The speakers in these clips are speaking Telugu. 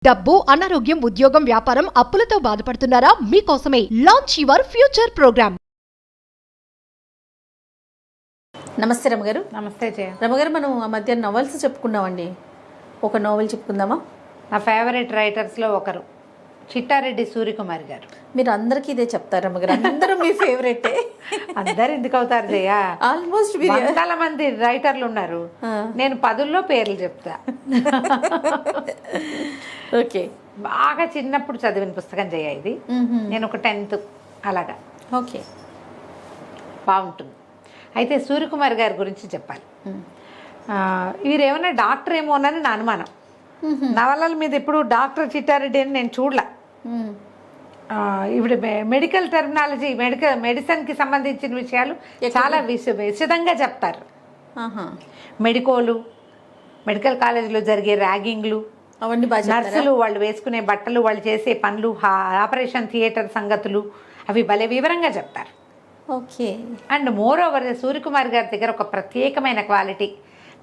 డబ్బు, అనారోగ్యం, ఉద్యోగం, వ్యాపారం, అప్పులతో బాధపడుతున్నారా? మీకోసమే లాంచ్ యువర్ ఫ్యూచర్ ప్రోగ్రామ్. నమస్తే రమగారు. నమస్తే జయ. రమగారు, మనం ఆ మధ్య నవల్స్ చెప్పుకున్నామండి. ఒక నోవెల్ చెప్పుకుందామా? నా ఫేవరెట్ రైటర్స్లో ఒకరు చిట్టారెడ్డి సూర్యకుమార్ గారు. మీరు అందరికీ ఇదే చెప్తారు రమగారు, అందరూ మీ ఫేవరెటే. అందరు ఎందుకు అవుతారు జయ? ఆల్మోస్ట్ వందల మంది రైటర్లు ఉన్నారు, నేను 10లో పేర్లు చెప్తా. ఓకే. బాగా చిన్నప్పుడు చదివిన పుస్తకం జయ ఇది. నేను ఒక 10th అలాగా. ఓకే, బాగుంటుంది. అయితే సూర్యకుమార్ గారి గురించి చెప్పాలి. వీరేమన్నా డాక్టర్ ఏమోనని నా అనుమానం. నవలల మీద ఇప్పుడు డాక్టర్ చిట్టారెడ్డి అని నేను చూడలే. ఇప్పుడు మెడికల్ టెర్మినాలజీ, మెడిసిన్కి సంబంధించిన విషయాలు చాలా విశదంగా చెప్తారు. మెడికల్ కాలేజీలో జరిగే ర్యాగింగ్లు, అవన్నీ బాగా, నర్సులు వాళ్ళు వేసుకునే బట్టలు, వాళ్ళు చేసే పనులు, ఆపరేషన్ థియేటర్ సంగతులు, అవి భలే వివరంగా చెప్తారు. Okay. And more over Suryakumar గారి దగ్గర ఒక ప్రత్యేకమైన క్వాలిటీ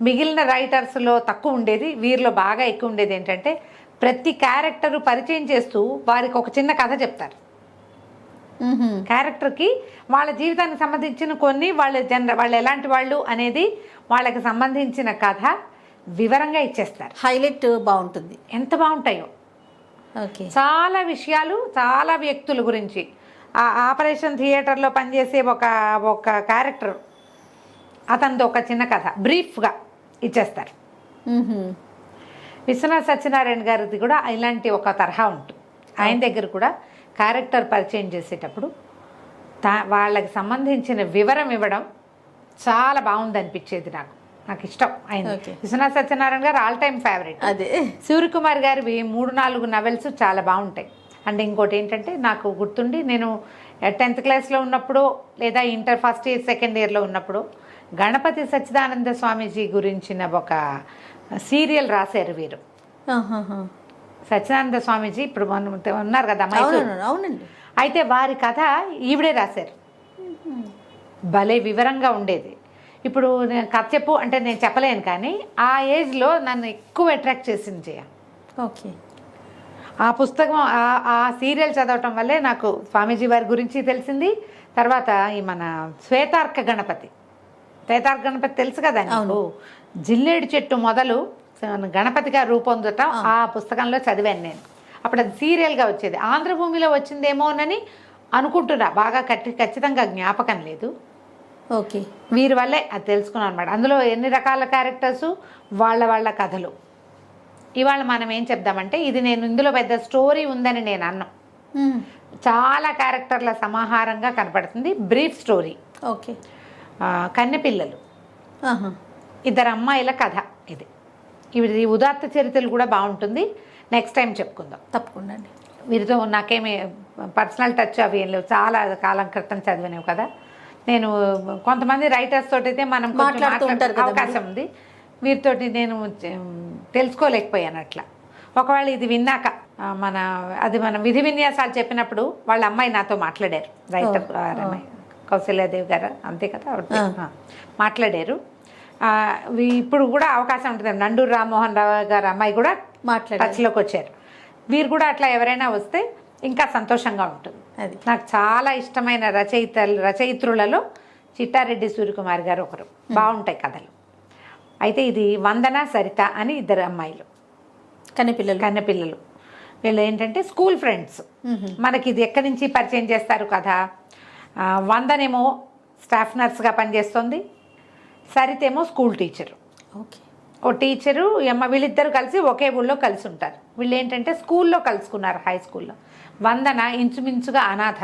మిగిలిన రైటర్స్లో తక్కువ ఉండేది, వీరిలో బాగా ఎక్కువ ఉండేది ఏంటంటే ప్రతి క్యారెక్టరు పరిచయం చేస్తూ వారికి ఒక చిన్న కథ చెప్తారు. క్యారెక్టర్కి వాళ్ళ జీవితానికి సంబంధించిన కొన్ని, వాళ్ళు ఎలాంటి వాళ్ళు అనేది వాళ్ళకి సంబంధించిన కథ వివరంగా ఇచ్చేస్తారు. హైలైట్ బాగుంటుంది. ఎంత బాగుంటాయో. ఓకే. చాలా విషయాలు, చాలా వ్యక్తుల గురించి. ఆ ఆపరేషన్ థియేటర్లో పనిచేసే ఒక క్యారెక్టర్, అతనిది ఒక చిన్న కథ బ్రీఫ్గా ఇచ్చేస్తారు. విశ్వనాథ్ సత్యనారాయణ గారిది కూడా ఇలాంటి ఒక తరహా ఉంటుంది. ఆయన దగ్గర కూడా క్యారెక్టర్ పరిచయం చేసేటప్పుడు వాళ్ళకి సంబంధించిన వివరం ఇవ్వడం చాలా బాగుంది అనిపించేది నాకు ఇష్టం ఆయన. విశ్వనాథ్ సత్యనారాయణ గారు ఆల్ టైమ్ ఫేవరెట్. అదే. సూర్యకుమార్ గారివి 3-4 నవెల్స్ చాలా బాగుంటాయి. అండ్ ఇంకోటి ఏంటంటే నాకు గుర్తుండి, నేను 10th క్లాస్లో ఉన్నప్పుడు లేదా ఇంటర్ ఫస్ట్ ఇయర్ సెకండ్ ఇయర్లో ఉన్నప్పుడు గణపతి సచ్చిదానంద స్వామీజీ గురించిన ఒక సీరియల్ రాశారు వీరు. సచ్చిదానంద స్వామీజీ ఇప్పుడు ఉన్నారు కదా మైసూరు. అవునండి. అయితే వారి కథ ఈవిడే రాశారు. భలే వివరంగా ఉండేది. ఇప్పుడు నేను కథ చెప్పు అంటే నేను చెప్పలేను, కానీ ఆ ఏజ్లో నన్ను ఎక్కువ అట్రాక్ట్ చేసింది జయ. ఓకే. ఆ పుస్తకం, ఆ సీరియల్ చదవటం వల్లే నాకు స్వామీజీ వారి గురించి తెలిసింది. తర్వాత ఈ మన శ్వేతార్క గణపతి తెలుసు కదా నీకు? జిల్లేడు చెట్టు మొదలు గణపతిగా రూపొందటం ఆ పుస్తకంలో చదివాను నేను. అప్పుడు అది సీరియల్గా వచ్చేది. ఆంధ్రభూమిలో వచ్చిందేమోనని అనుకుంటున్నా, బాగా ఖచ్చితంగా జ్ఞాపకం లేదు. ఓకే. వీరి వల్లే అది తెలుసుకున్నాను అనమాట. అందులో ఎన్ని రకాల క్యారెక్టర్సు, వాళ్ళ కథలు. ఇవాళ మనం ఏం చెప్దామంటే, ఇది నేను ఇందులో పెద్ద స్టోరీ ఉందని నేను అన్నాం. చాలా క్యారెక్టర్ల సమాహారంగా కనపడుతుంది, బ్రీఫ్ స్టోరీ. ఓకే. కన్నెపిల్లలు, 2 అమ్మాయిల కథ ఇది. ఇది ఉదాత్త చరిత్రలు కూడా బాగుంటుంది. నెక్స్ట్ టైం చెప్పుకుందాం తప్పకుండా. వీరితో నాకేమి పర్సనల్ టచ్ అవి ఏం లేవు, చాలా కాలం క్రితం చదివినవి కదా. నేను కొంతమంది రైటర్స్ తోటి అయితే మనం మాట్లాడుతుంటారు, అవకాశం ఉంది. వీరితోటి నేను తెలుసుకోలేకపోయాను అట్లా. ఒకవేళ ఇది విన్నాక మన విధి విన్యాసాలు చెప్పినప్పుడు వాళ్ళ అమ్మాయి నాతో మాట్లాడారు, రైటర్ అమ్మాయి కౌశల్యాదేవి గారు, అంతే కదా, మాట్లాడారు. ఇప్పుడు కూడా అవకాశం ఉంటుంది. నండూరు రామ్మోహన్ రావు గారు అమ్మాయి కూడా టచ్లోకి వచ్చారు. వీరు కూడా అట్లా ఎవరైనా వస్తే ఇంకా సంతోషంగా ఉంటుంది. అది నాకు చాలా ఇష్టమైన రచయిత్రులలో చిట్టారెడ్డి సూర్యకుమార్ గారు ఒకరు. బాగుంటాయి కథలు. అయితే ఇది వందన, సరిత అని 2 అమ్మాయిలు, కన్నెపిల్లలు. వీళ్ళు ఏంటంటే స్కూల్ ఫ్రెండ్స్. మనకి ఇది ఎక్కడి నుంచి పరిచయం చేస్తారు కదా. వందనేమో స్టాఫ్ నర్స్గా పనిచేస్తుంది, సరితేమో స్కూల్ టీచరు. ఓకే. ఓ టీచరు వీళ్ళిద్దరు కలిసి ఒకే ఊళ్ళో కలిసి ఉంటారు. వీళ్ళు ఏంటంటే స్కూల్లో కలుసుకున్నారు, హై స్కూల్లో. వందన ఇంచుమించుగా అనాథ.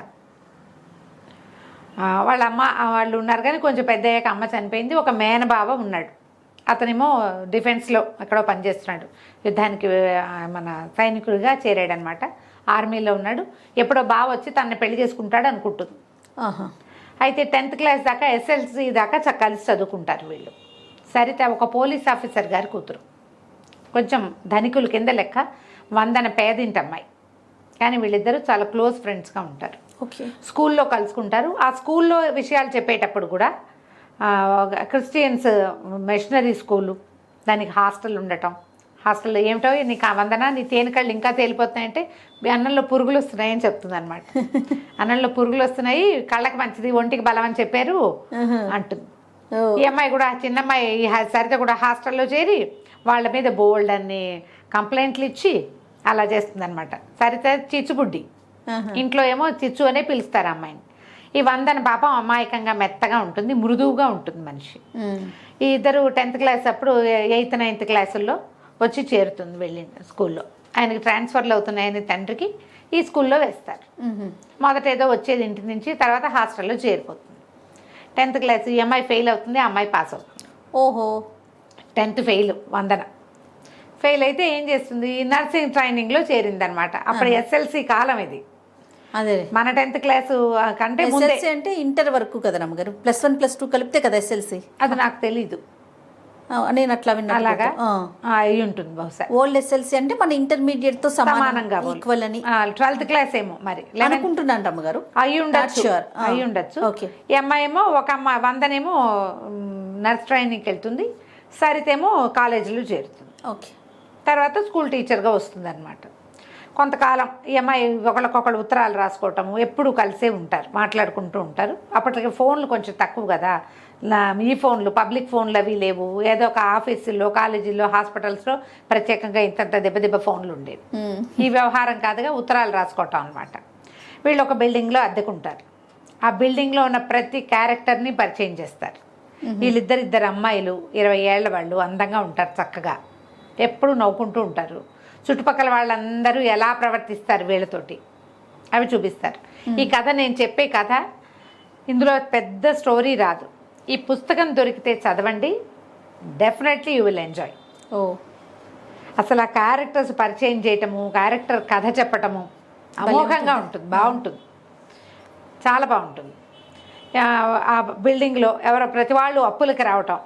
వాళ్ళ అమ్మ వాళ్ళు ఉన్నారు, కానీ కొంచెం పెద్దయ్యాక అమ్మ చనిపోయింది. ఒక మేనబావ ఉన్నాడు, అతనేమో డిఫెన్స్లో ఎక్కడో పనిచేస్తున్నాడు, యుద్ధానికి మన సైనికుడిగా చేరాడనమాట. ఆర్మీలో ఉన్నాడు. ఎప్పుడో బావ వచ్చి తనని పెళ్లి చేసుకుంటాడు అనుకుంటుంది. అయితే 10th క్లాస్ దాకా, SLC దాకా కలిసి చదువుకుంటారు వీళ్ళు. సరిత ఒక పోలీస్ ఆఫీసర్ గారి కూతురు, కొంచెం ధనికుల కింద లెక్క. వందన పేదింటి అమ్మాయి, కానీ వీళ్ళిద్దరూ చాలా క్లోజ్ ఫ్రెండ్స్గా ఉంటారు. ఓకే. స్కూల్లో కలుసుకుంటారు. ఆ స్కూల్లో విషయాలు చెప్పేటప్పుడు కూడా క్రిస్టియన్స్ మిషనరీ స్కూలు, దానికి హాస్టల్ ఉండటం, హాస్టల్లో ఏమిటో నీకు ఆ వందన నీ తేనెకళ్ళు ఇంకా తేలిపోతున్నాయంటే అన్నంలో పురుగులు వస్తున్నాయని చెప్తుంది అనమాట. అన్నంలో పురుగులు వస్తున్నాయి, కళ్ళకి మంచిది, ఒంటికి బలం అని చెప్పారు అంటుంది. ఈ అమ్మాయి కూడా చిన్నమ్మాయి సరిత కూడా హాస్టల్లో చేరి వాళ్ళ మీద బోల్డ్ అన్ని కంప్లైంట్లు ఇచ్చి అలా చేస్తుంది అనమాట. సరిత చిచ్చుబుడ్డి, ఇంట్లో ఏమో చిచ్చు అనే పిలుస్తారు అమ్మాయిని. ఈ వందన పాపం అమాయకంగా మెత్తగా ఉంటుంది, మృదువుగా ఉంటుంది మనిషి. ఈ ఇద్దరు 10th క్లాస్ అప్పుడు 8th 9th క్లాసుల్లో వచ్చి చేరుతుంది వెళ్ళి స్కూల్లో. ఆయనకి ట్రాన్స్ఫర్లు అవుతున్నాయని తండ్రికి ఈ స్కూల్లో వేస్తారు. మొదట ఏదో వచ్చేది ఇంటి నుంచి, తర్వాత హాస్టల్లో చేరిపోతుంది. 10th క్లాస్ ఈ అమ్మాయి ఫెయిల్ అవుతుంది, ఆ అమ్మాయి పాస్ అవుతుంది. ఓహో, 10th ఫెయిల్ వందన. ఫెయిల్ అయితే ఏం చేస్తుంది, నర్సింగ్ ట్రైనింగ్లో చేరిందనమాట. అప్పుడు ఎస్ఎల్సి కాలం ఇది. అదే మన 10th క్లాసు కంటే ముందే. ఎస్ఎల్సి అంటే ఇంటర్ వరకు కదా రమ్మగారు, +1 +2 కలిపితే కదా ఎస్ఎల్సి. అది నాకు తెలీదు, నేను అట్లా విన్నా. అలాగా అయి ఉంటుంది బహుశా. ఓల్డ్ ఎస్ఎల్సి అంటే మన ఇంటర్మీడియట్ తో సమానంగా ఈక్వల్ అని 12th క్లాస్ ఏమో మరి అనుకుంటున్నాను రమ్మగారు. అయి ఉండొచ్చు. ఈ అమ్మాయి ఏమో ఒక అమ్మాయి వందనేమో నర్స్ ట్రైనింగ్కి వెళ్తుంది, సరితేమో కాలేజీలో చేరుతుంది. ఓకే. తర్వాత స్కూల్ టీచర్గా వస్తుంది అనమాట. కొంతకాలం ఈ అమ్మాయి ఒకళ్ళకొకళ్ళు ఉత్తరాలు రాసుకోవటము, ఎప్పుడు కలిసే ఉంటారు, మాట్లాడుకుంటూ ఉంటారు. అప్పటికి ఫోన్లు కొంచెం తక్కువ కదా, ఈ ఫోన్లు పబ్లిక్ ఫోన్లు అవి లేవు. ఏదో ఒక ఆఫీసుల్లో, కాలేజీల్లో, హాస్పిటల్స్లో ప్రత్యేకంగా ఇంత దెబ్బ ఫోన్లు ఉండేవి. ఈ వ్యవహారం కాదుగా ఉత్తరాలు రాసుకోవటం అనమాట. వీళ్ళు ఒక బిల్డింగ్లో అద్దెకుంటారు. ఆ బిల్డింగ్లో ఉన్న ప్రతి క్యారెక్టర్ని పరిచయం చేస్తారు. వీళ్ళిద్దరు అమ్మాయిలు 20 ఏళ్ల వాళ్ళు, అందంగా ఉంటారు, చక్కగా ఎప్పుడు నవ్వుకుంటూ ఉంటారు. చుట్టుపక్కల వాళ్ళందరూ ఎలా ప్రవర్తిస్తారు వీళ్ళతోటి అవి చూపిస్తారు. ఈ కథ నేను చెప్పే కథ, ఇందులో పెద్ద స్టోరీ రాదు. ఈ పుస్తకం దొరికితే చదవండి, డెఫినెట్లీ యూ విల్ ఎంజాయ్. ఓ, అసలు ఆ క్యారెక్టర్స్ పరిచయం చేయటము, క్యారెక్టర్ కథ చెప్పటము అమోఘంగా ఉంటుంది, బాగుంటుంది, చాలా బాగుంటుంది. ఆ బిల్డింగ్లో ప్రతి వాళ్ళు అప్పులకి రావటం,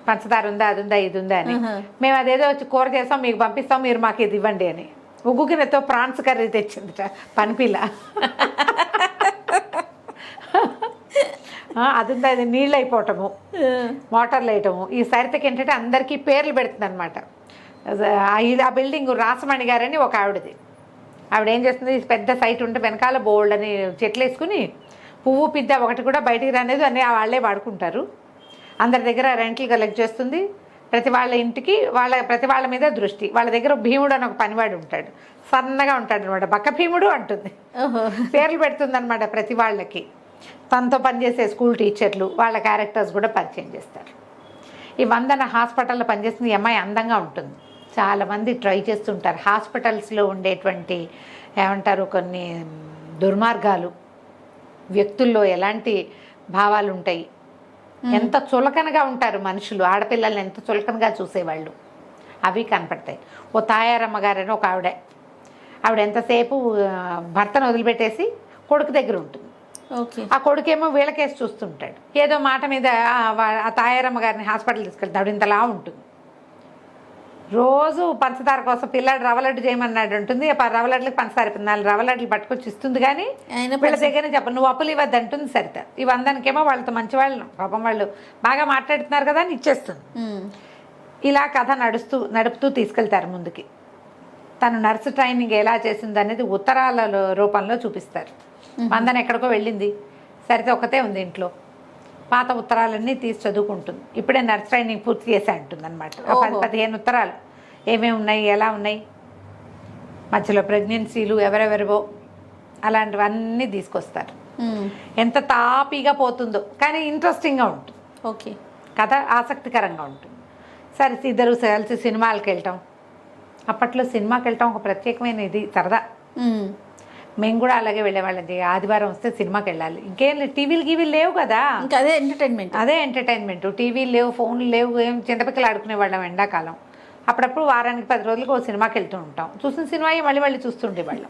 పంచదార ఉందా, అది ఉందా, ఇది ఉందా అని. మేము అదేదో వచ్చి కూర చేస్తాం, మీకు పంపిస్తాం, మీరు మాకు ఇది ఇవ్వండి అని. ఉగ్గుకినతో ప్రాన్స్ కర్రీ తెచ్చిందిట పనిపిల్ల. అది ఉందా, అది నీళ్ళు అయిపోవటము, మోటార్లు వేయటము. ఈ సరితకి ఏంటంటే అందరికీ పేర్లు పెడుతుంది అనమాట. ఆ బిల్డింగ్ రాసమణి గారని ఒక ఆవిడది. ఆవిడ ఏం చేస్తుంది, పెద్ద సైట్ ఉంటే వెనకాల బోల్డ్ అని చెట్లు వేసుకుని పువ్వు పిద్ద ఒకటి కూడా బయటికి రానేది అని వాళ్ళే వాడుకుంటారు. అందరి దగ్గర రెంట్లు కలెక్ట్ చేస్తుంది. ప్రతి వాళ్ళ ఇంటికి ప్రతి వాళ్ళ మీద దృష్టి. వాళ్ళ దగ్గర భీముడు అని ఒక పనివాడు ఉంటాడు, సన్నగా ఉంటాడు అనమాట, బక్క భీముడు అంటుంది. పేర్లు పెడుతుంది అనమాట ప్రతి వాళ్ళకి. తనతో పనిచేసే స్కూల్ టీచర్లు, వాళ్ళ క్యారెక్టర్స్ కూడా పరిచయం చేస్తారు. ఈ వందన హాస్పిటల్లో పనిచేస్తుంది. ఈ అమ్మాయి అందంగా ఉంటుంది. చాలామంది ట్రై చేస్తుంటారు. హాస్పిటల్స్లో ఉండేటువంటి ఏమంటారు, కొన్ని దుర్మార్గాలు, వ్యక్తుల్లో ఎలాంటి భావాలు ఉంటాయి, ఎంత చులకనగా ఉంటారు మనుషులు, ఆడపిల్లల్ని ఎంత చులకనగా చూసేవాళ్ళు, అవి కనపడతాయి. ఓ తాయారమ్మ గారని ఒక ఆవిడ ఎంతసేపు భర్తను వదిలిపెట్టేసి కొడుకు దగ్గర ఉంటుంది. ఆ కొడుకేమో వీళ్ళకేసి చూస్తుంటాడు. ఏదో మాట మీద ఆ తాయారమ్మ గారిని హాస్పిటల్ తీసుకెళ్తాడు. ఆవిడ ఇంతలా ఉంటుంది. రోజు పంచదార కోసం పిల్లాడు రవ్వలడ్డు చేయమన్నాడు ఉంటుంది. రవ్వలడ్లకి పంచదార 4 రవ్వలడ్లు పట్టుకొచ్చి ఇస్తుంది, కానీ వీళ్ళ దగ్గరనే చెప్పండి, నువ్వు అప్పులు ఇవ్వద్దు అంటుంది సరిత. ఈ వందనికేమో వాళ్ళతో మంచి వాళ్ళు, పాపం వాళ్ళు బాగా మాట్లాడుతున్నారు కదా అని ఇచ్చేస్తుంది. ఇలా కథ నడుపుతూ తీసుకెళ్తారు ముందుకి. తను నర్సు ట్రైనింగ్ ఎలా చేసింది అనేది ఉత్తరాల రూపంలో చూపిస్తారు. వందన ఎక్కడికో వెళ్ళింది, సరిత ఒకతే ఉంది ఇంట్లో. పాత ఉత్తరాలన్నీ తీసి చదువుకుంటుంది. ఇప్పుడే నర్స్ ట్రైనింగ్ పూర్తి చేసి అంటుంది అనమాట. 10-15 ఉత్తరాలు ఏమేమి ఉన్నాయి, ఎలా ఉన్నాయి, మధ్యలో ప్రెగ్నెన్సీలు, ఎవరెవరివో అలాంటివన్నీ తీసుకొస్తారు. ఎంత తాపీగా పోతుందో, కానీ ఇంట్రెస్టింగ్గా ఉంటుంది. ఓకే, కథ ఆసక్తికరంగా ఉంటుంది. సరే, ఇద్దరు కలిసి సినిమాలకు వెళ్ళటం. అప్పట్లో సినిమాకి వెళ్ళటం ఒక ప్రత్యేకమైన ఇది, సరదా. మేము కూడా అలాగే వెళ్ళేవాళ్ళం. ఆదివారం వస్తే సినిమాకి వెళ్ళాలి. ఇంకేం లేదు, టీవీలు లేవు కదా, ఇంకా అదే ఎంటర్టైన్మెంట్. టీవీలు లేవు, ఫోన్లు లేవు, ఏం చింతపిక్కలు ఆడుకునేవాళ్ళం ఎండాకాలం. అప్పుడప్పుడు వారానికి 10 రోజులకు ఒక సినిమాకి వెళ్తూ ఉంటాం. చూసిన సినిమా మళ్ళీ చూస్తుండేవాళ్ళం.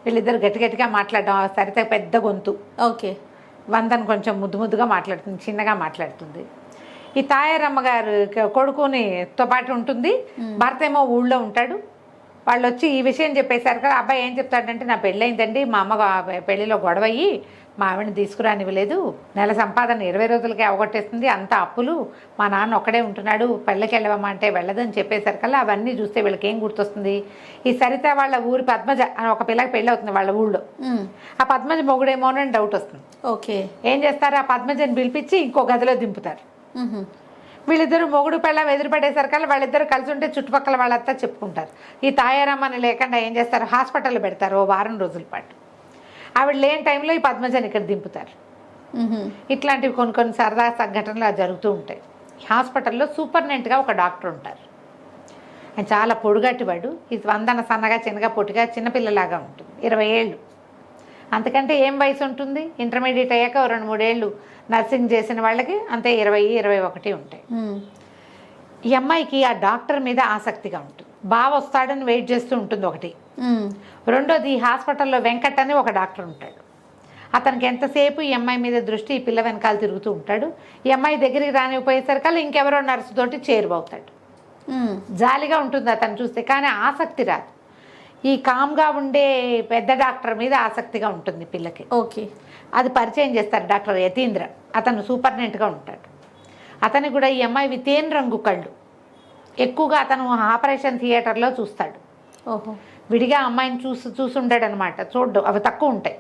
వీళ్ళిద్దరు గట్టిగా మాట్లాడడం. సరిత పెద్ద గొంతు. ఓకే. వందన కొంచెం ముద్దుగా మాట్లాడుతుంది, చిన్నగా మాట్లాడుతుంది. ఈ తాయారమ్మ గారు కొడుకునితో పాటు ఉంటుంది. భర్త ఏమో ఊళ్ళో ఉంటాడు. వాళ్ళు వచ్చి ఈ విషయం చెప్పేశారు కదా, అబ్బాయి ఏం చెప్తాడంటే నా పెళ్ళయిందండి, మా అమ్మ పెళ్ళిలో గొడవ అయ్యి మా ఆవిడని తీసుకురానివ్వలేదు, నెల సంపాదన 20 రోజులకే అవగొట్టేస్తుంది, అంత అప్పులు, మా నాన్న ఒక్కడే ఉంటున్నాడు, పెళ్ళకి వెళ్ళవమ్మా అంటే వెళ్ళదని చెప్పేసరికల్లా అవన్నీ చూస్తే వీళ్ళకి ఏం గుర్తొస్తుంది, ఈ సరిత వాళ్ళ ఊరి పద్మజ అని ఒక పిల్లకి పెళ్ళి అవుతుంది వాళ్ళ ఊళ్ళో, ఆ పద్మజ మొగుడేమో అని డౌట్ వస్తుంది. ఓకే. ఏం చేస్తారు, ఆ పద్మజని పిలిపించి ఇంకో గదిలో దింపుతారు. వీళ్ళిద్దరు మొగుడు పెళ్ళం ఎదురుపడేసరికల్లా వాళ్ళిద్దరు కలిసి ఉంటే చుట్టుపక్కల వాళ్ళంతా చెప్పుకుంటారు. ఈ తాయారమ్మని లేకుండా ఏం చేస్తారు, హాస్పిటల్లో పెడతారు ఓ వారం రోజుల పాటు. ఆవిడ లేని టైంలో ఈ పద్మజని ఇక్కడ దింపుతారు. ఇట్లాంటివి కొన్ని కొన్ని సరదా సంఘటనలు జరుగుతూ ఉంటాయి. హాస్పిటల్లో సూపర్నెంట్గా ఒక డాక్టర్ ఉంటారు. ఆయన చాలా పొడుగట్టివాడు, ఈ వందన సన్నగా చిన్నగా పొట్టిగా చిన్నపిల్లలాగా ఉంటుంది. 20 ఏళ్ళు, అంతకంటే ఏం వయసు ఉంటుంది, ఇంటర్మీడియట్ అయ్యాక 2-3 ఏళ్ళు నర్సింగ్ చేసిన వాళ్ళకి అంతే 20-21 ఉంటాయి. ఈ అమ్మాయికి ఆ డాక్టర్ మీద ఆసక్తిగా ఉంటుంది. బాగా వస్తాడని వెయిట్ చేస్తూ ఉంటుంది ఒకటి. రెండోది, ఈ హాస్పిటల్లో వెంకట్ అని ఒక డాక్టర్ ఉంటాడు. అతనికి ఎంతసేపు ఈ అమ్మాయి మీద దృష్టి, ఈ పిల్ల వెనకాల తిరుగుతూ ఉంటాడు. ఈ అమ్మాయి దగ్గరికి రానిపోయేసరికల్లా ఇంకెవరో నర్సు తోటి చేరువవుతాడు. జాలిగా ఉంటుంది అతను చూస్తే, కానీ ఆసక్తి రాదు. ఈ కామ్గా ఉండే పెద్ద డాక్టర్ మీద ఆసక్తిగా ఉంటుంది పిల్లకి. ఓకే. అది పరిచయం చేస్తారు డాక్టర్ యతీంద్ర. అతను సూపర్నెంట్గా ఉంటాడు. అతనికి కూడా ఈ అమ్మాయి తేనె రంగు కళ్ళు, ఎక్కువగా అతను ఆపరేషన్ థియేటర్లో చూస్తాడు. ఓహో. విడిగా అమ్మాయిని చూసుంటాడు అనమాట, చూడ్డు అవి తక్కువ ఉంటాయి.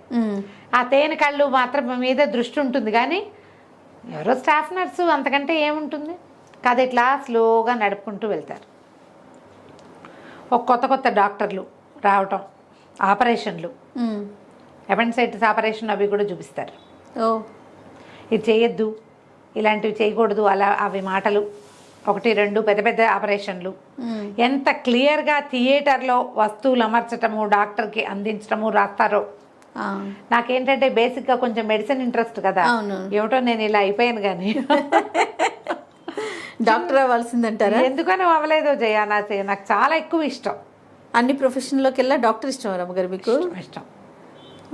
ఆ తేనె కళ్ళు మాత్రం మీద దృష్టి ఉంటుంది, కానీ ఎవరో స్టాఫ్ నర్సు, అంతకంటే ఏముంటుంది. కథ ఇట్లా స్లోగా నడుపుకుంటూ వెళ్తారు. ఒక కొత్త డాక్టర్లు రావటం, ఆపరేషన్లు, అపెండిసైటిస్ ఆపరేషన్ అవి కూడా చూపిస్తారు. ఇది చేయొద్దు, ఇలాంటివి చేయకూడదు, అలా అవి మాటలు 1-2 పెద్ద ఆపరేషన్లు. ఎంత క్లియర్గా థియేటర్లో వస్తువులు అమర్చటము, డాక్టర్కి అందించటము రాస్తారో. నాకేంటంటే బేసిక్గా కొంచెం మెడిసిన్ ఇంట్రెస్ట్ కదా, ఏమిటో నేను ఇలా అయిపోయాను. కానీ డాక్టర్ అవ్వాల్సిందంటారా? ఎందుకని అవ్వలేదో జయ, నాకు చాలా ఎక్కువ ఇష్టం. అన్ని ప్రొఫెషన్లోకి వెళ్ళా డాక్టర్ ఇష్టం రమ్మగారు మీకు? ఇష్టం.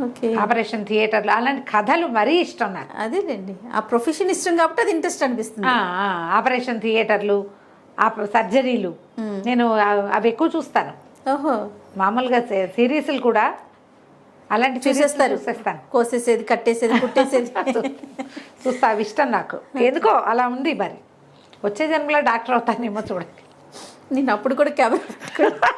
ఓకే. ఆపరేషన్ థియేటర్లో అలాంటి కథలు మరీ ఇష్టం నాకు. అదేలేండి, ఆ ప్రొఫెషన్ ఇష్టం కాబట్టి అది ఇంట్రెస్ట్ అనిపిస్తుంది. ఆపరేషన్ థియేటర్లు, సర్జరీలు నేను అవి ఎక్కువ చూస్తాను. ఓహో. మామూలుగా సిరీస్లు కూడా అలాంటి చూసేస్తారు, చూసేస్తాను. కోసేసేది, కట్టేసేది, కుట్టేసేది చూస్తా, అవి ఇష్టం నాకు. ఎందుకో అలా ఉంది. మరి వచ్చే జన్మలో డాక్టర్ అవుతానేమో చూడండి. నేను అప్పుడు కూడా కెమెరా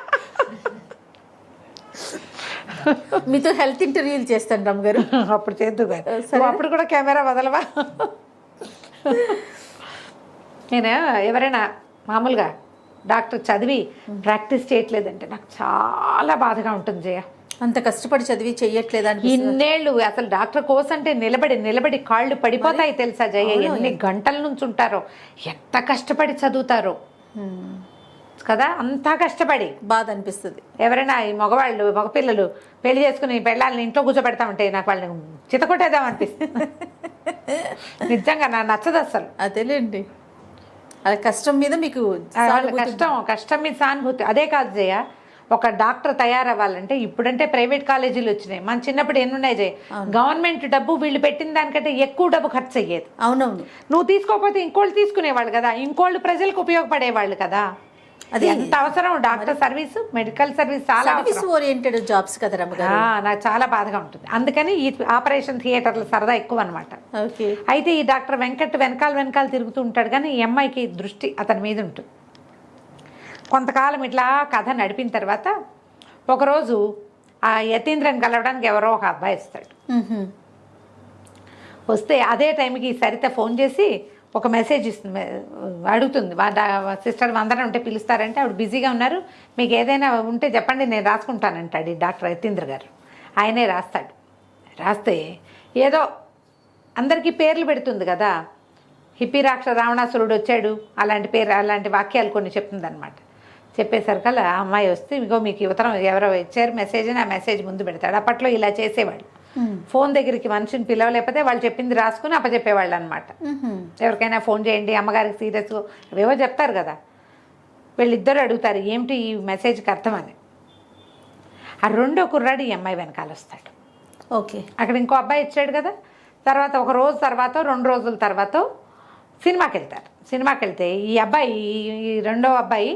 మీతో హెల్త్ ఇంటర్వ్యూలు చేస్తాను రమ్మగారు. అప్పుడు చేద్దు కానీ అప్పుడు కూడా కెమెరా వదలవా? నేను ఎవరైనా మామూలుగా డాక్టర్ చదివి ప్రాక్టీస్ చేయట్లేదంటే నాకు చాలా బాధగా ఉంటుంది జయ. అంత కష్టపడి చదివి చెయ్యట్లేదా? ఇన్నేళ్ళు అసలు డాక్టర్ కోర్స్ అంటే నిలబడి కాళ్ళు పడిపోతాయి తెలుసా జయ. ఎన్ని గంటల నుంచి ఉంటారో, ఎంత కష్టపడి చదువుతారో కదా, అంతా కష్టపడి. బాధ అనిపిస్తుంది. ఎవరైనా ఈ మగపిల్లలు పెళ్లి చేసుకుని పెళ్ళాలని ఇంట్లో కూర్చోబెడతామంటే నాకు వాళ్ళని చితకొట్టేద్దాం అనిపిస్తుంది. నిజంగా నాకు నచ్చదు అసలు. అదేలేండి, అది కష్టం మీద మీకు కష్టం మీద సానుభూతి. అదే కాదు జయ, ఒక డాక్టర్ తయారవ్వాలంటే ఇప్పుడంటే ప్రైవేట్ కాలేజీలు వచ్చినాయి. మన చిన్నప్పుడు ఎన్ని ఉన్నాయి జయ. గవర్నమెంట్ డబ్బు వీళ్ళు పెట్టిన దానికంటే ఎక్కువ డబ్బు ఖర్చు అయ్యేది. అవునవును. నువ్వు తీసుకోకపోతే ఇంకోళ్ళు తీసుకునేవాళ్ళు కదా, ఇంకోళ్ళు ప్రజలకు ఉపయోగపడేవాళ్ళు కదా. అది ఎంత అవసరం డాక్టర్ సర్వీస్, మెడికల్ సర్వీస్ చాలా ఓరియంటెడ్ జాబ్స్ కదా రమ్మగారు. నాకు చాలా బాధగా ఉంటుంది. అందుకని ఈ ఆపరేషన్ థియేటర్ల సరదా ఎక్కువ అనమాట. అయితే ఈ డాక్టర్ వెంకట్ వెనకాల తిరుగుతూ ఉంటాడు, కానీ ఈ అమ్మాయికి దృష్టి అతని మీద ఉంటుంది. కొంతకాలం ఇట్లా కథ నడిపిన తర్వాత ఒకరోజు ఆ యతీంద్రని కలవడానికి ఎవరో ఒక అబ్బాయి వస్తాడు. వస్తే అదే టైంకి సరిత ఫోన్ చేసి ఒక మెసేజ్ ఇస్తుంది, అడుగుతుంది. సిస్టర్ అందరం ఉంటే పిలుస్తారంటే ఆవిడ బిజీగా ఉన్నారు, మీకు ఏదైనా ఉంటే చెప్పండి నేను రాసుకుంటానంటాడు ఈ డాక్టర్ యతీంద్ర గారు. ఆయనే రాస్తాడు. రాస్తే ఏదో అందరికీ పేర్లు పెడుతుంది కదా, హిప్పీ రావణాసురుడు వచ్చాడు, అలాంటి వాక్యాలు కొన్ని చెప్తుంది అనమాట. చెప్పేసరికల్లా ఆ అమ్మాయి వస్తే ఇగో మీకు ఉత్తరం ఎవరో ఇచ్చారు మెసేజ్ అని ఆ మెసేజ్ ముందు పెడతాడు. అప్పట్లో ఇలా చేసేవాళ్ళు. ఫోన్ దగ్గరికి మనిషిని పిలవలేకపోతే వాళ్ళు చెప్పింది రాసుకుని అప్పచెప్పేవాళ్ళు అనమాట. ఎవరికైనా ఫోన్ చేయండి, అమ్మగారికి సీరియస్ అవేవో చెప్తారు కదా. వీళ్ళిద్దరు అడుగుతారు ఏమిటి ఈ మెసేజ్కి అర్థం అని. ఆ రెండో కుర్రాడు ఈ అమ్మాయి వెనకాల వస్తాడు. ఓకే. అక్కడ ఇంకో అబ్బాయి ఇచ్చాడు కదా. తర్వాత ఒక రోజు తర్వాత 2 రోజుల తర్వాత సినిమాకి వెళ్తారు. సినిమాకి వెళ్తే ఈ రెండో అబ్బాయి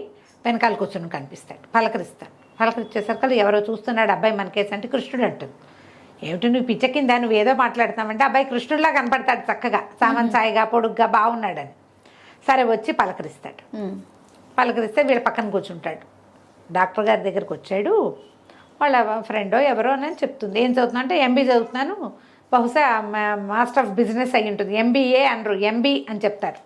వెనకాల కూర్చొని కనిపిస్తాడు, పలకరిస్తాడు. పలకరించేసరికి ఎవరో చూస్తున్నాడు అబ్బాయి మనకేసి అంటే కృష్ణుడు అంటుంది. ఏమిటి నువ్వు పిచ్చకిందా, నువ్వు ఏదో మాట్లాడుతున్నావంటే అబ్బాయి కృష్ణుడిలా కనపడతాడు చక్కగా, సామాన్ సాయిగా పొడుగ్గా బాగున్నాడని. సరే వచ్చి పలకరిస్తాడు. పలకరిస్తే వీళ్ళ పక్కన కూర్చుంటాడు. డాక్టర్ గారి దగ్గరికి వచ్చాడు, వాళ్ళ ఫ్రెండో ఎవరో అని చెప్తుంది. ఏం చదువుతున్నా అంటే ఎంబీ చదువుతున్నాను, బహుశా మాస్టర్ ఆఫ్ బిజినెస్ అయ్యి ఉంటుంది. ఎంబీఏ అనరు, ఎంబీ అని చెప్తారు.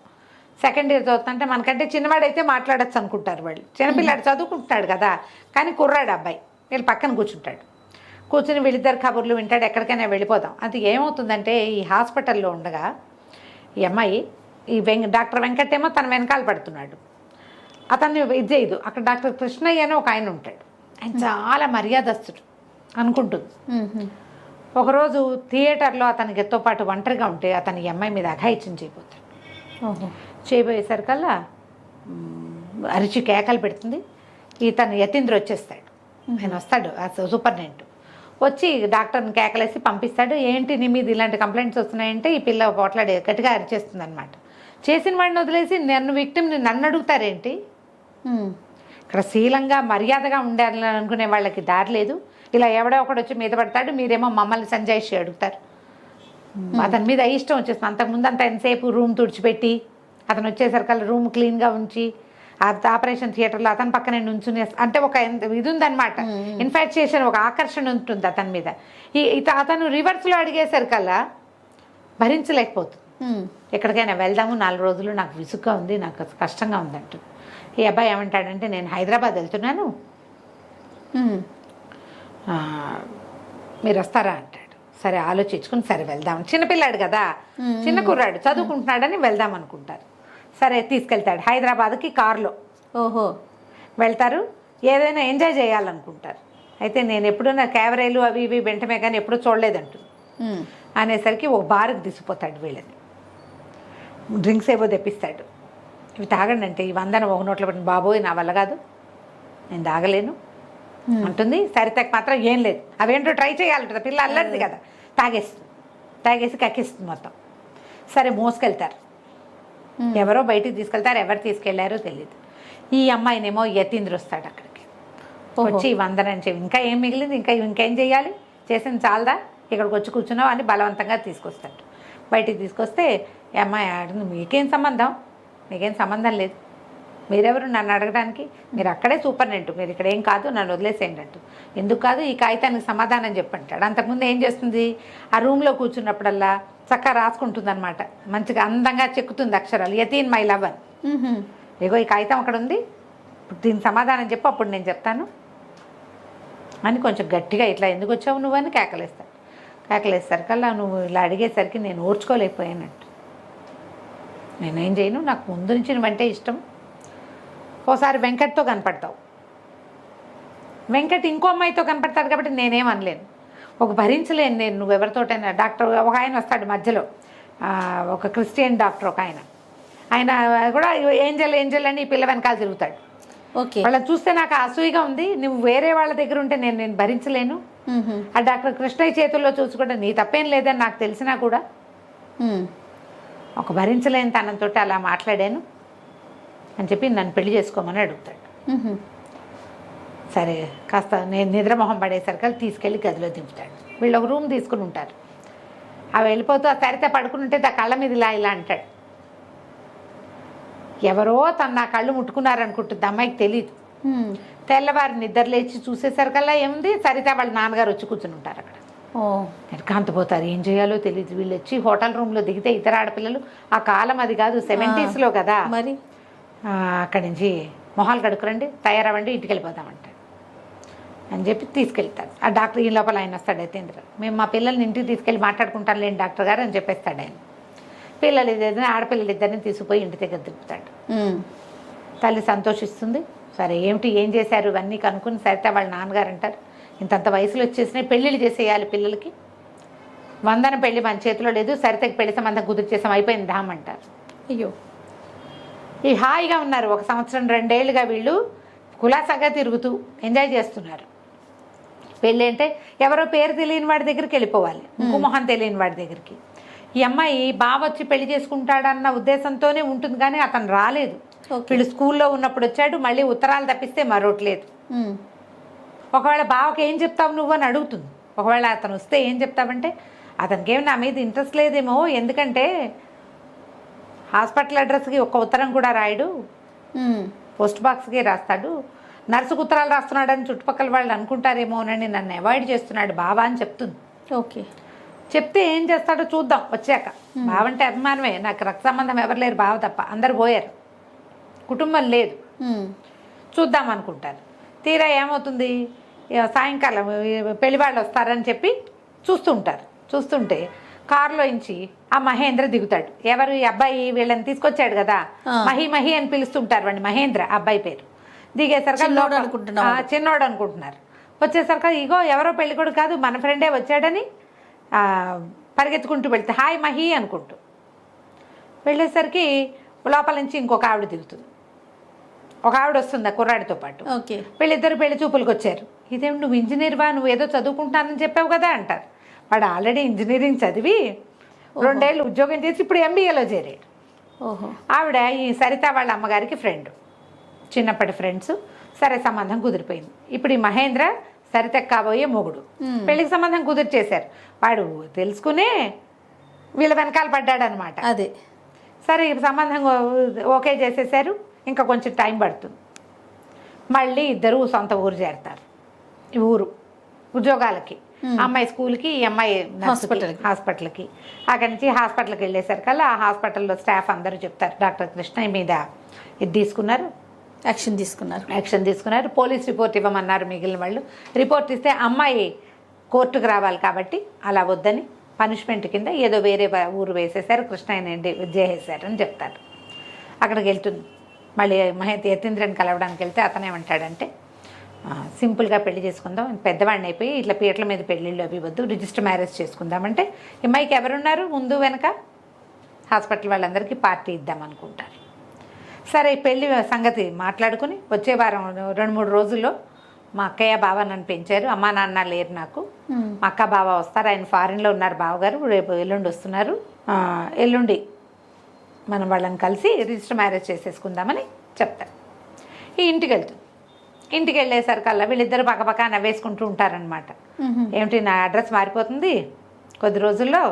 సెకండ్ ఇయర్ చదువుతుంటే మనకంటే చిన్నవాడైతే మాట్లాడచ్చు అనుకుంటారు వాళ్ళు. చిన్నపిల్లాడు చదువుకుంటున్నాడు కదా, కానీ కుర్రాడు అబ్బాయి వీళ్ళు పక్కన కూర్చుంటాడు. కూర్చుని వీళ్ళిద్దరు కబుర్లు వింటాడు. ఎక్కడికైనా వెళ్ళిపోదాం. అది ఏమవుతుందంటే ఈ హాస్పిటల్లో ఉండగా ఈ అమ్మాయి ఈ డాక్టర్ వెంకట్ ఏమో తన వెనకాల పడుతున్నాడు. అతన్ని ఇది చేయదు. అక్కడ డాక్టర్ కృష్ణయ్య అని ఒక ఆయన ఉంటాడు. ఆయన చాలా మర్యాదస్తుడు అనుకుంటుంది. ఒకరోజు థియేటర్లో అతనితో పాటు ఒంటరిగా ఉంటే అతని అమ్మాయి మీద అఘాయిత్యం చేయబోతాడు. చేయబోయేసరికల్లా అరిచి కేకలు పెడుతుంది. ఇతను యతీంద్ర వచ్చేస్తాడు. ఆయన వస్తాడు సూపరింటెండెంట్ వచ్చి డాక్టర్ని కేకలేసి పంపిస్తాడు. ఏంటి నీ మీద ఇలాంటి కంప్లైంట్స్ వస్తున్నాయంటే ఈ పిల్ల పోట్లాడే గట్టిగా అరిచేస్తుంది అనమాట. చేసిన వాడిని వదిలేసి నన్ను విక్టిమ్ని నన్ను అడుగుతారేంటి? ఇక్కడ శీలంగా మర్యాదగా ఉండాలని అనుకునే వాళ్ళకి దారి లేదు. ఇలా ఎవడో ఒకడు వచ్చి మీద పడతాడు, మీరేమో మమ్మల్ని సంజాయిషి అడుగుతారు. అతని మీద ఇష్టం వచ్చేస్తుంది. అంతకుముందు అంత ఎంతసేపు రూమ్ తుడిచిపెట్టి అతను వచ్చేసరికల్లా రూమ్ క్లీన్గా ఉంచి ఆపరేషన్ థియేటర్లో అతని పక్కనే నుంచుని అంటే ఒక ఇది ఉందన్నమాట. ఇన్ఫాక్చుయేషన్, ఒక ఆకర్షణ ఉంటుంది అతని మీద. అతను రివర్స్లో అడిగేసరికల్లా భరించలేకపోతుంది. ఎక్కడికైనా వెళ్దాము 4 రోజులు, నాకు విసుగ్గా ఉంది, నాకు కష్టంగా ఉందంటు. ఈ అబ్బాయి ఏమంటాడంటే నేను హైదరాబాద్ వెళ్తున్నాను, మీరు వస్తారా అంటాడు. సరే ఆలోచించుకుని సరే వెళ్దాం. చిన్నపిల్లాడు కదా, చిన్న కుర్రాడు, చదువుకుంటున్నాడని వెళ్దాం అనుకుంటారు. సరే తీసుకెళ్తాడు హైదరాబాద్కి కారులో. వెళ్తారు, ఏదైనా ఎంజాయ్ చేయాలనుకుంటారు. అయితే నేను ఎప్పుడూ నా క్యావరేలు అవి ఇవి వెంటనే కానీ ఎప్పుడూ చూడలేదంటు అనేసరికి ఒక బార్కి తీసిపోతాడు. వీళ్ళని డ్రింక్స్ ఏవో తెప్పిస్తాడు. ఇవి తాగండి అంటే ఈ వందన ఒక నోట్లో పడిన బాబోయ్ నా వల్ల కాదు, నేను తాగలేను అంటుంది. సరితకు మాత్రం ఏం లేదు, అవేంటో ట్రై చేయాలంటుంది. పిల్ల అల్లరిది కదా, తాగేసి కక్కిస్తుంది మొత్తం. సరే మోసుకెళ్తారు. ఎవరో బయటికి తీసుకెళ్తారు, ఎవరు తీసుకెళ్లారో తెలియదు. ఈ అమ్మాయినేమో యతీంద్ర వస్తాడు అక్కడికి. వచ్చి వందనని చెప్పి ఇంకా ఏం మిగిలింది, ఇంకేం చేయాలి, చేసింది చాలదా, ఇక్కడికి వచ్చి కూర్చున్నావు అని బలవంతంగా తీసుకొస్తాడు. బయటికి తీసుకొస్తే ఈ అమ్మాయి ఆడుతుంది, మీకేం సంబంధం లేదు, మీరెవరు నన్ను అడగడానికి, మీరు అక్కడే సూపరింటెండెంట్, మీరు ఇక్కడ ఏం కాదు, నన్ను వదిలేసేయండి అంటూ. ఎందుకు కాదు, ఈ కాగితానికి సమాధానం చెప్పంటాడు. అంతకుముందు ఏం చేస్తుంది, ఆ రూమ్లో కూర్చున్నప్పుడల్లా చక్కగా రాసుకుంటుంది అనమాట. మంచిగా అందంగా చెక్కుతుంది అక్షరాలు, యతీన్ మై లవర్. ఇగో ఈ కాగితం అక్కడ ఉంది, దీనికి సమాధానం చెప్పు, అప్పుడు నేను చెప్తాను అని కొంచెం గట్టిగా ఇట్లా ఎందుకు వచ్చావు నువ్వు అని కేకలేసరికల్లా నువ్వు ఇలా అడిగేసరికి నేను ఓర్చుకోలేకపోయానంట. నేనేం చేయను, నాకు ముందు నుంచి నువ్వంటే ఇష్టం. ఓసారి వెంకట్తో కనపడతావు, వెంకట్ ఇంకో అమ్మాయితో కనపడతాడు కాబట్టి నేనేం అనలేను, ఒక భరించలేను నేను నువ్వెవరితోటైనా. డాక్టర్ ఒక ఆయన వస్తాడు మధ్యలో, ఒక క్రిస్టియన్ డాక్టర్ ఒక ఆయన కూడా ఏంజల్ అని ఈ పిల్ల వెనకాల తిరుగుతాడు. వాళ్ళని చూస్తే నాకు అసూయగా ఉంది, నువ్వు వేరే వాళ్ళ దగ్గర ఉంటే నేను భరించలేను. ఆ డాక్టర్ కృష్ణయ్య చేతుల్లో చూసుకుంటే నీ తప్పేం లేదని నాకు తెలిసినా కూడా ఒక భరించలేని తనంతో అలా మాట్లాడాను అని చెప్పి నన్ను పెళ్లి చేసుకోమని అడుగుతాడు. సరే కాస్త నేను నిద్రమొహం పడేసరికి తీసుకెళ్ళి గదిలో దింపుతాడు. వీళ్ళు ఒక రూమ్ తీసుకుని ఉంటారు. అవి వెళ్ళిపోతూ ఆ సరిత పడుకుని ఉంటే ఆ కళ్ళ మీద ఇలా అంటాడు. ఎవరో తను నా కళ్ళు ముట్టుకున్నారనుకుంటుంది, అమ్మాయికి తెలియదు. తెల్లవారి నిద్ర లేచి చూసేసరికల్లా ఏముంది, సరిత వాళ్ళ నాన్నగారు వచ్చి కూర్చుని ఉంటారు అక్కడ. కాంతపోతారు, ఏం చేయాలో తెలియదు. వీళ్ళు వచ్చి హోటల్ రూమ్లో దిగితే ఇతర ఆడపిల్లలు, ఆ కాలం అది కాదు 70s కదా మరి, అక్కడి నుంచి మొహాలు కడుకురండి, తయారవ్వండి, ఇంటికి వెళ్ళిపోతామంట అని చెప్పి తీసుకెళ్తారు. ఆ డాక్టర్ ఈ లోపల ఆయన వస్తాడు యతీంద్ర. మేము మా పిల్లల్ని ఇంటికి తీసుకెళ్ళి మాట్లాడుకుంటాను లేండి డాక్టర్ గారు అని చెప్పేస్తాడు ఆయన. పిల్లలు ఇద్దరిని ఆడపిల్లలు ఇద్దరిని తీసుకుపోయి ఇంటి దగ్గర తిప్పుతాడు. తల్లి సంతోషిస్తుంది. సరే ఏం చేశారు ఇవన్నీ కనుక్కుని సరితే వాళ్ళ నాన్నగారు అంటారు, ఇంతంత వయసులో వచ్చేసినాయి, పెళ్ళిళ్ళు చేసేయాలి పిల్లలకి, వందన పెళ్ళి మన చేతిలో లేదు, సరితకి పెళ్లి సంబంధం కుదిర్చేసాం, అయిపోయింది ధామ్ అంటారు. అయ్యో ఈ హాయిగా ఉన్నారు. 1 సంవత్సరం 2 ఏళ్ళుగా వీళ్ళు కులాసాగా తిరుగుతూ ఎంజాయ్ చేస్తున్నారు. పెళ్ళి అంటే ఎవరో పేరు తెలియని వాడి దగ్గరికి వెళ్ళిపోవాలి, ఇంకో మొహం తెలియని వాడి దగ్గరికి. ఈ అమ్మాయి బావ వచ్చి పెళ్లి చేసుకుంటాడన్న ఉద్దేశంతోనే ఉంటుంది, కానీ అతను రాలేదు. వీళ్ళు స్కూల్లో ఉన్నప్పుడు వచ్చాడు, మళ్ళీ ఉత్తరాలు తప్పిస్తే మరొకటి లేదు. ఒకవేళ బావకి ఏం చెప్తావు నువ్వు అని అడుగుతుంది. ఒకవేళ అతను వస్తే ఏం చెప్తావంటే అతనికి ఏమి నా మీద ఇంట్రెస్ట్ లేదేమో, ఎందుకంటే హాస్పిటల్ అడ్రస్కి ఒక ఉత్తరం కూడా రాయడు, పోస్ట్ బాక్స్కి రాస్తాడు, నర్సుకు ఉత్తరాలు రాస్తున్నాడని చుట్టుపక్కల వాళ్ళు అనుకుంటారేమోనని నన్ను అవాయిడ్ చేస్తున్నాడు బావా అని చెప్తుంది. ఓకే. చెప్తే ఏం చేస్తాడో చూద్దాం వచ్చాక. బావ అంటే అభిమానమే, నాకు రక్త సంబంధం ఎవరు లేరు, బావ తప్ప, అందరు పోయారు, కుటుంబం లేదు, చూద్దాం అనుకుంటారు. తీరా ఏమవుతుంది, సాయంకాలం పెళ్లి వాళ్ళు వస్తారని చెప్పి చూస్తుంటే కారులో నుంచి ఆ మహేంద్ర దిగుతాడు. ఎవరు ఈ అబ్బాయి, వీళ్ళని తీసుకొచ్చాడు కదా, మహి అని పిలుస్తుంటారు వాడిని, మహేంద్ర అబ్బాయి పేరు. దిగేసరికి చిన్నోడు అనుకుంటున్నారు. వచ్చేసరికి ఇగో ఎవరో పెళ్ళికొడు కాదు మన ఫ్రెండే వచ్చాడని పరిగెత్తుకుంటూ వెళ్తే హాయ్ మహి అనుకుంటూ వెళ్ళేసరికి లోపల నుంచి ఇంకొక ఆవిడ దిగుతుంది. ఒక ఆవిడ వస్తుంది ఆ కుర్రాడితో పాటు. ఓకే. వీళ్ళిద్దరు పెళ్లి చూపులకు వచ్చారు. ఇదేమి నువ్వు ఇంజనీర్వా, నువ్వు ఏదో చదువుకుంటానని చెప్పావు కదా అంటారు. వాడు ఆల్రెడీ ఇంజనీరింగ్ చదివి 2 ఏళ్ళు ఉద్యోగం చేసి ఇప్పుడు ఎంబీఏలో చేరాడు. ఆవిడ ఈ సరిత వాళ్ళ అమ్మగారికి ఫ్రెండ్, చిన్నప్పటి ఫ్రెండ్స్. సరే సంబంధం కుదిరిపోయింది. ఇప్పుడు ఈ మహేంద్ర సరితకు కాబోయే మొగుడు, పెళ్లికి సంబంధం కుదిర్చేశారు. వాడు తెలుసుకునే వీళ్ళ వెనకాల పడ్డాడనమాట. అదే సరే సంబంధం ఓకే చేసేసారు. ఇంకా కొంచెం టైం పడుతుంది. మళ్ళీ ఇద్దరు సొంత ఊరు చేరతారు. ఈ ఊరు ఉద్యోగాలకి, అమ్మాయి స్కూల్కి, ఈ అమ్మాయి హాస్పిటల్కి. అక్కడి నుంచి హాస్పిటల్కి వెళ్ళేసరికల్లా ఆ హాస్పిటల్లో స్టాఫ్ అందరూ చెప్తారు డాక్టర్ కృష్ణ మీద ఇది తీసుకున్నారు, యాక్షన్ తీసుకున్నారు, పోలీస్ రిపోర్ట్ ఇవ్వమన్నారు. మిగిలిన వాళ్ళు రిపోర్ట్ ఇస్తే అమ్మాయి కోర్టుకు రావాలి కాబట్టి అలా వద్దని పనిష్మెంట్ కింద ఏదో వేరే ఊరు వేసేసారు, కృష్ణ చేసేసారు అని చెప్తారు. అక్కడికి వెళ్తుంది. మళ్ళీ యతీంద్రని కలవడానికి వెళ్తే అతనేమంటాడంటే సింపుల్గా పెళ్లి చేసుకుందాం, పెద్దవాడిని అయిపోయి ఇట్లా పీటల మీద పెళ్ళిళ్ళు అవి వద్దు, రిజిస్టర్ మ్యారేజ్ చేసుకుందామంటే అమ్మాయికి ఎవరున్నారు ముందు వెనక, హాస్పిటల్ వాళ్ళందరికీ పార్టీ ఇద్దాం అనుకుంటారు. సరే పెళ్లి సంగతి మాట్లాడుకుని వచ్చే వారం 2-3 రోజుల్లో మా అక్కయ్య బావ నన్ను పెంచారు, అమ్మా నాన్న లేరు నాకు, మా అక్క బావ వస్తారు, ఆయన ఫారిన్లో ఉన్నారు బావగారు, రేపు ఎల్లుండి వస్తున్నారు, ఎల్లుండి మనం వాళ్ళని కలిసి రిజిస్టర్ మ్యారేజ్ చేసేసుకుందామని చెప్తారు. ఈ ఇంటికి వెళ్తుంది. ఇంటికి వెళ్ళేసరికల్లా వీళ్ళిద్దరు పక్కపక్క నవ్వేసుకుంటూ ఉంటారనమాట. ఏమిటి నా అడ్రస్ మారిపోతుంది, కొద్ది రోజుల్లో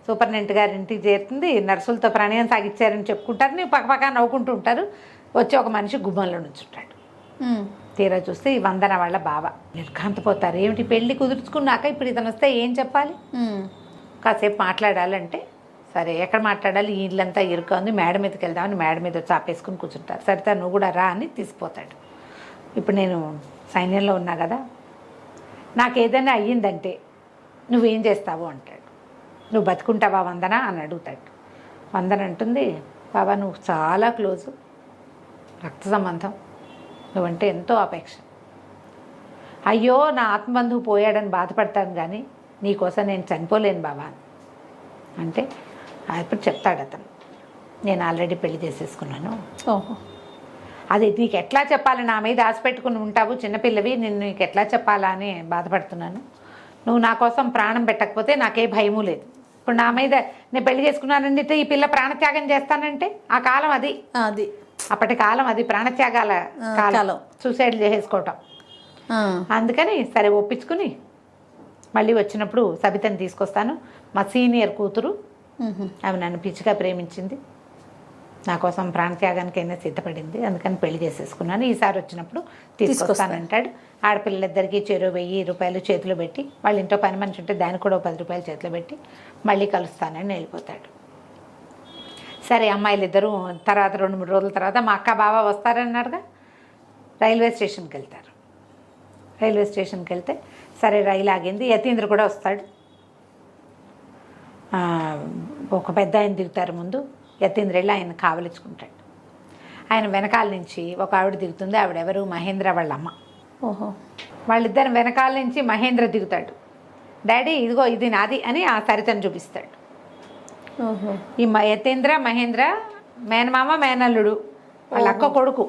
సూపరింటెండెంట్ గారి ఇంటికి చేరుతుంది, నర్సులతో ప్రణయం సాగిచ్చారని చెప్పుకుంటారు, నేను పక్కపక్క నవ్వుకుంటూ ఉంటారు. వచ్చి ఒక మనిషి గుమ్మంలో నుంచుంటాడు. తీరా చూస్తే ఈ వందన వాళ్ళ బావ. నిర్ఘాంతపోతారు. ఏమిటి పెళ్ళి కుదుర్చుకున్నాక ఇప్పుడు ఇతను వస్తే ఏం చెప్పాలి, కాసేపు మాట్లాడాలంటే సరే ఎక్కడ మాట్లాడాలి, ఈ ఇల్లంతా ఇరుక ఉంది, మేడ మీదకి వెళ్దామని మేడ మీద వచ్చి ఆపేసుకుని కూర్చుంటారు. సరితా నువ్వు కూడా రా అని తీసుకుపోతాడు. ఇప్పుడు నేను సైన్యంలో ఉన్నా కదా, నాకు ఏదైనా అయ్యిందంటే నువ్వేం చేస్తావు అంటాడు. నువ్వు బతుకుంటావా వందన అని అడుగుతాడు. వందన అంటుంది, బాబా నువ్వు చాలా క్లోజు, రక్త సంబంధం, నువ్వంటే ఎంతో అపేక్ష, అయ్యో నా ఆత్మబంధువు పోయాడని బాధపడతాను కానీ నీకోసం నేను చనిపోలేను బాబా అంటే అప్పుడు చెప్తాడు అతను, నేను ఆల్రెడీ పెళ్లి చేసేసుకున్నాను. అది నీకు ఎట్లా చెప్పాలి, నా మీద ఆశ పెట్టుకుని ఉంటావు, చిన్నపిల్లవి, నేను నీకు ఎట్లా చెప్పాలా అని బాధపడుతున్నాను. నువ్వు నా కోసం ప్రాణం పెట్టకపోతే నాకే భయము లేదు. ఇప్పుడు నా మీద నేను పెళ్లి చేసుకున్నానంటే ఈ పిల్ల ప్రాణత్యాగం చేస్తానంటే ఆ కాలం అది అప్పటి కాలం అది, ప్రాణత్యాగాల కాలం, సూసైడ్ చేసేసుకోవటం. అందుకని సరే ఒప్పించుకుని మళ్ళీ వచ్చినప్పుడు సబితని తీసుకొస్తాను, మా సీనియర్ కూతురు, ఆమె నన్ను పిచ్చిగా ప్రేమించింది, నా కోసం ప్రాణత్యాగానికైనా సిద్ధపడింది, అందుకని పెళ్లి చేసేసుకున్నాను, ఈసారి వచ్చినప్పుడు తీసుకొస్తానంటాడు. ఆడపిల్లలిద్దరికీ చెరో 1000 రూపాయలు చేతిలో పెట్టి, వాళ్ళ ఇంట్లో పని మనిషి ఉంటే దానికి కూడా 10 రూపాయలు చేతిలో పెట్టి మళ్ళీ కలుస్తానని వెళ్ళిపోతాడు. సరే అమ్మాయిలు ఇద్దరు తర్వాత 2-3 రోజుల తర్వాత మా అక్క బావ వస్తారన్నారుగా, రైల్వే స్టేషన్కి వెళ్తారు. రైల్వే స్టేషన్కి వెళ్తే సరే రైలు ఆగింది, యతీంద్ర కూడా వస్తాడు. ఒక పెద్ద ఆయన దిగుతారు ముందు, యతీంద్ర వెళ్ళి ఆయన కావలించుకుంటాడు. ఆయన వెనకాల నుంచి ఒక ఆవిడ దిగుతుంది. ఆవిడెవరు, మహేంద్ర వాళ్ళ అమ్మ. వాళ్ళిద్దరు వెనకాల నుంచి మహేంద్ర దిగుతాడు. డాడీ ఇదిగో ఇది నాది అని ఆ సరితను చూపిస్తాడు. ఈ యతీంద్ర మహేంద్ర మేనమామ మేనల్లుడు, వాళ్ళ అక్క కొడుకు,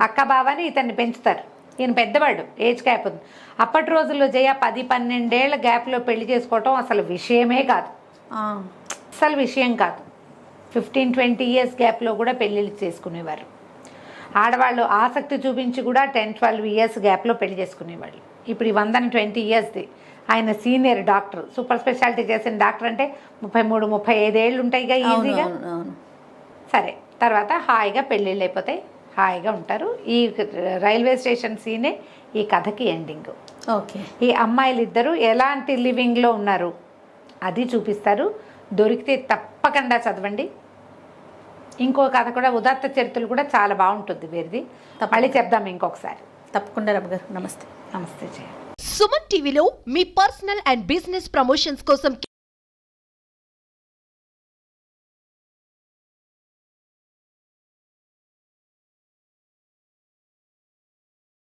అక్క బావని ఇతన్ని పెంచుతారు. ఈయన పెద్దవాడు, ఏజ్ గ్యాప్ ఉంది. అప్పటి రోజుల్లో 10-12 ఏళ్ల గ్యాప్లో పెళ్లి చేసుకోవటం అసలు విషయమే కాదు, అసలు విషయం కాదు. 15-20 ఇయర్స్ గ్యాప్లో కూడా పెళ్ళిళ్ళు చేసుకునేవారు. ఆడవాళ్ళు ఆసక్తి చూపించి కూడా 10-12 ఇయర్స్ గ్యాప్లో పెళ్లి చేసుకునేవాళ్ళు. ఇప్పుడు ఈ 120 ఇయర్స్ది ఆయన సీనియర్ డాక్టర్, సూపర్ స్పెషాలిటీ చేసిన డాక్టర్ అంటే 33-35 ఏళ్ళు ఉంటాయిగా ఈజీగా. సరే, తర్వాత హాయిగా పెళ్ళిళ్ళు అయిపోతాయి, హాయిగా ఉంటారు. ఈ రైల్వే స్టేషన్ సీనే ఈ కథకి ఎండింగ్. ఓకే. ఈ అమ్మాయిలు ఇద్దరు ఎలాంటి లివింగ్లో ఉన్నారు అది చూపిస్తారు. దొరికితే తప్పకుండా చదవండి. ఇంకో కథ కూడా ఉదాత్త చరిత్రలు కూడా చాలా బాగుంటుంది వీరిది. మళ్ళీ చెప్దాం ఇంకొకసారి. తప్పకుండా రమ్య గారు. నమస్తే. నమస్తే జయ. సుమన్ టీవీలో మీ పర్సనల్ అండ్ బిజినెస్ ప్రమోషన్స్ కోసం